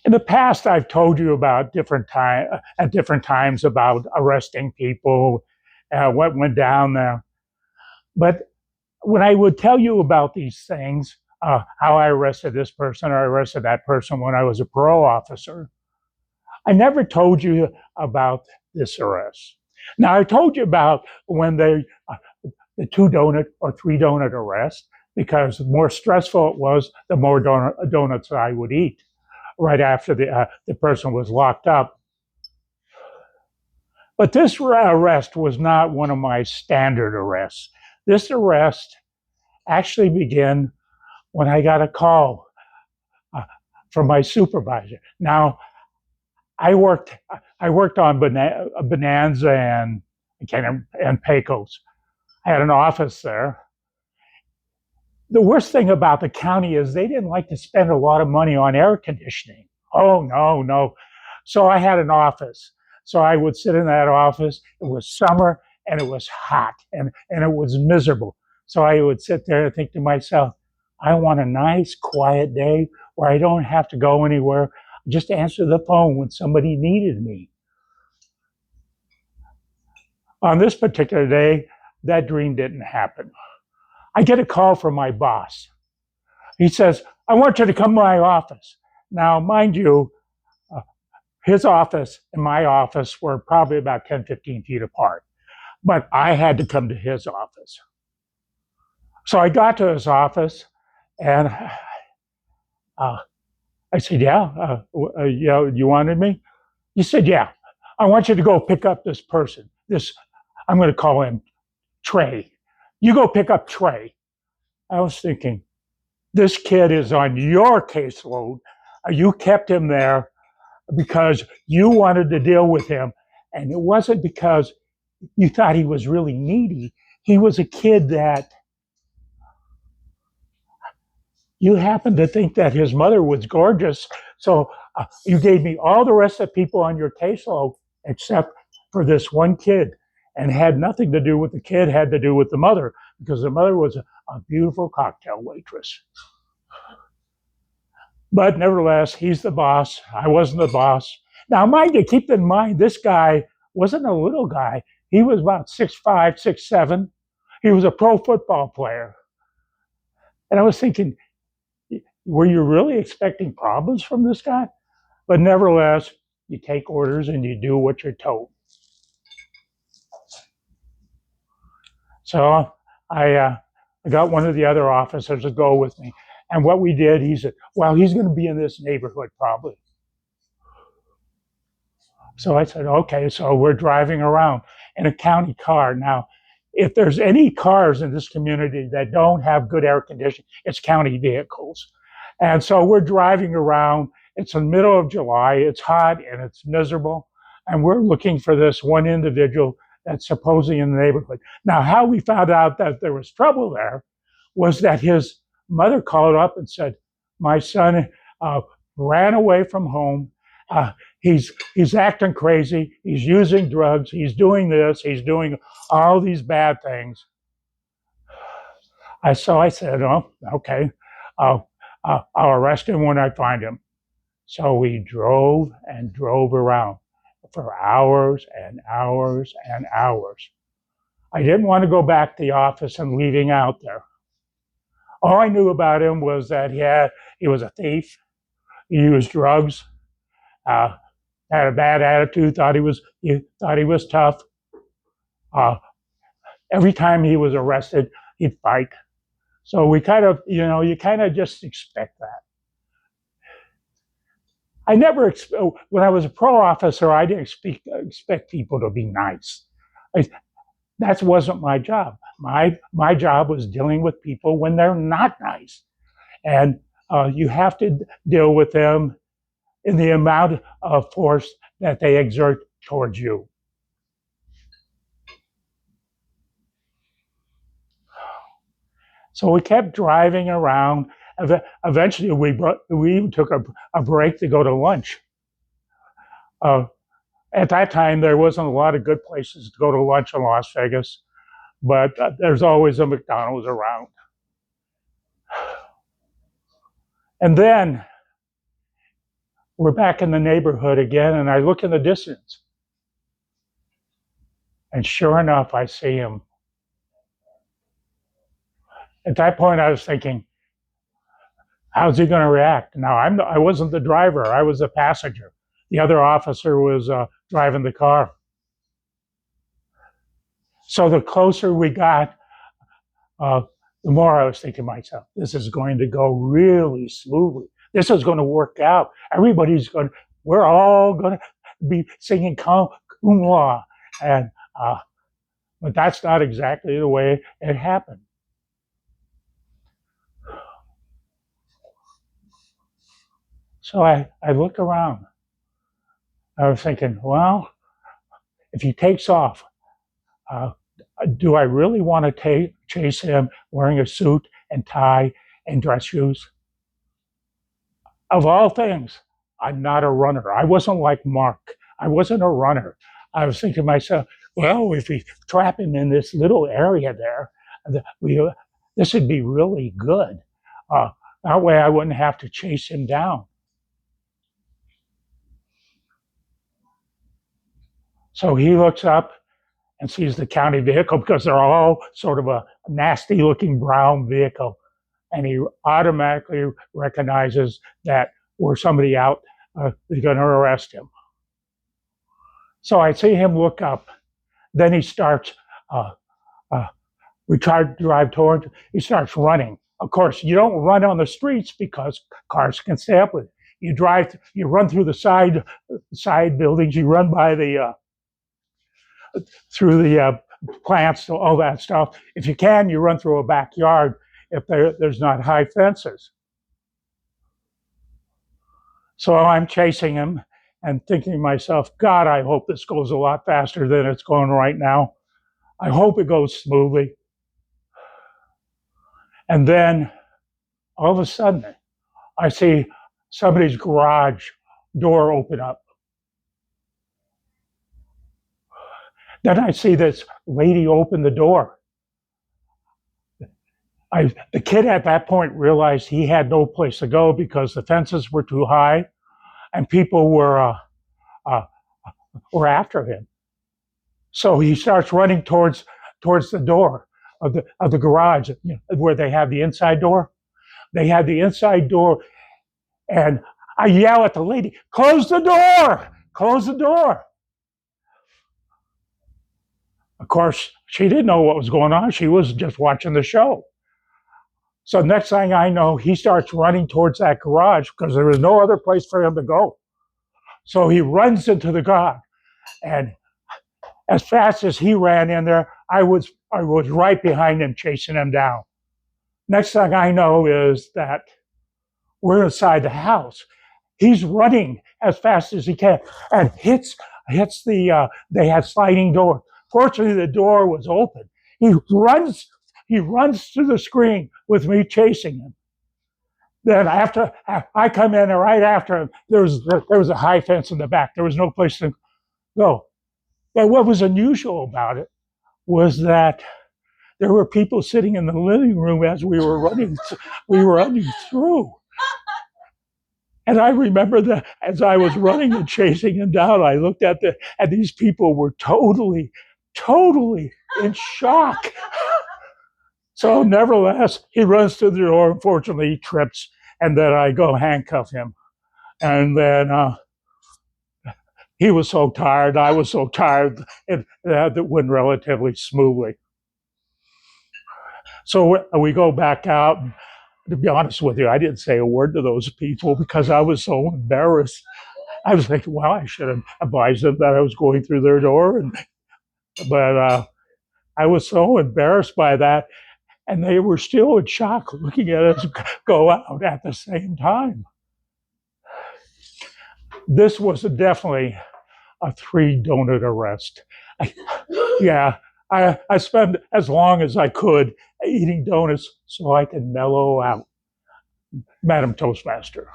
In the past, I've told you about at different times about arresting people, what went down there. But when I would tell you about these things, how I arrested this person or I arrested that person when I was a parole officer, I never told you about this arrest. Now, I told you about when the 2 donut or 3 donut arrest, because the more stressful it was, the more donuts I would eat right after the person was locked up. But this arrest was not one of my standard arrests. This arrest actually began when I got a call uh, from my supervisor. Now, I worked I worked on Bonanza and Pecos. I had an office there. The worst thing about the county is they didn't like to spend a lot of money on air conditioning. Oh, no, no. So I had an office. So I would sit in that office. It was summer and it was hot and it was miserable. So I would sit there and think to myself, I want a nice, quiet day where I don't have to go anywhere. Just answer the phone when somebody needed me. On this particular day, that dream didn't happen. I get a call from my boss. He says, I want you to come to my office. Now, mind you, his office and my office were probably about 10, 15 feet apart, but I had to come to his office. So I got to his office and I said, yeah, you wanted me? He said, yeah, I want you to go pick up this person. I'm going to call him Trey. You go pick up Trey. I was thinking, this kid is on your caseload. You kept him there because you wanted to deal with him. And it wasn't because you thought he was really needy. He was a kid that you happened to think that his mother was gorgeous. So you gave me all the rest of the people on your caseload except for this one kid. And had nothing to do with the kid, had to do with the mother, because the mother was a beautiful cocktail waitress. But nevertheless, he's the boss. I wasn't the boss. Now, mind you, keep in mind, this guy wasn't a little guy. He was about 6'5", 6'7". He was a pro football player. And I was thinking, were you really expecting problems from this guy? But nevertheless, you take orders and you do what you're told. So I got one of the other officers to go with me. And what we did, he said, well, he's going to be in this neighborhood probably. So I said, okay. So we're driving around in a county car. Now, if there's any cars in this community that don't have good air conditioning, it's county vehicles. And so we're driving around. It's the middle of July. It's hot and it's miserable. And we're looking for this one individual that's supposedly in the neighborhood. Now, how we found out that there was trouble there was that his mother called up and said, my son ran away from home. He's acting crazy. He's using drugs. He's doing this. He's doing all these bad things. So I said, oh, okay. I'll arrest him when I find him. So we drove and drove around for hours and hours and hours. I didn't want to go back to the office and leaving out there. All I knew about him was that he was a thief. He used drugs. Had a bad attitude. Thought he was tough. Every time he was arrested, he'd fight. So we kind of, you kind of just expect that. I never, when I was a parole officer, I didn't expect people to be nice. That wasn't my job. My job was dealing with people when they're not nice. And you have to deal with them in the amount of force that they exert towards you. So we kept driving around. Eventually, we even took a break to go to lunch. At that time, there wasn't a lot of good places to go to lunch in Las Vegas, but there's always a McDonald's around. And then we're back in the neighborhood again, and I look in the distance. And sure enough, I see him. At that point, I was thinking, how's he going to react? Now, I wasn't the driver. I was the passenger. The other officer was driving the car. So the closer we got, the more I was thinking to myself, this is going to go really smoothly. This is going to work out. We're all going to be singing cum laude. But that's not exactly the way it happened. So I looked around. I was thinking, well, if he takes off, do I really want to chase him wearing a suit and tie and dress shoes? Of all things, I'm not a runner. I wasn't like Mark. I wasn't a runner. I was thinking to myself, well, if we trap him in this little area there, this would be really good. That way I wouldn't have to chase him down. So he looks up and sees the county vehicle, because they're all sort of a nasty looking brown vehicle. And he automatically recognizes that we're somebody out is going to arrest him. So I see him look up. Then he starts, we try to drive towards, he starts running. Of course, you don't run on the streets because cars can stay up with you. You run through the side buildings, you run by through the plants, all that stuff. If you can, you run through a backyard if there's not high fences. So I'm chasing him and thinking to myself, God, I hope this goes a lot faster than it's going right now. I hope it goes smoothly. And then all of a sudden, I see somebody's garage door open up. Then I see this lady open the door. The kid at that point realized he had no place to go because the fences were too high and people were after him. So he starts running towards the door of the garage, where they have the inside door. They had the inside door, and I yell at the lady, "Close the door! Close the door!" Of course, she didn't know what was going on. She was just watching the show. So next thing I know, he starts running towards that garage because there was no other place for him to go. So he runs into the garage, and as fast as he ran in there, I was right behind him, chasing him down. Next thing I know is that we're inside the house. He's running as fast as he can and hits they had sliding door. Fortunately, the door was open. He runs to the screen with me chasing him. Then after I come in, right after him, there was a high fence in the back. There was no place to go. But what was unusual about it was that there were people sitting in the living room as we were running through. And I remember that as I was running and chasing him down, I looked at these people were totally in shock. So nevertheless, he runs to the door. Unfortunately, he trips, and then I go handcuff him. And then he was so tired, I was so tired, and that went relatively smoothly. So we go back out. And to be honest with you, I didn't say a word to those people because I was so embarrassed. I was thinking, well, I should have advised them that I was going through their door. But I was so embarrassed by that. And they were still in shock looking at us go out at the same time. This was definitely a 3-donut arrest. I spent as long as I could eating donuts so I could mellow out. Madam Toastmaster.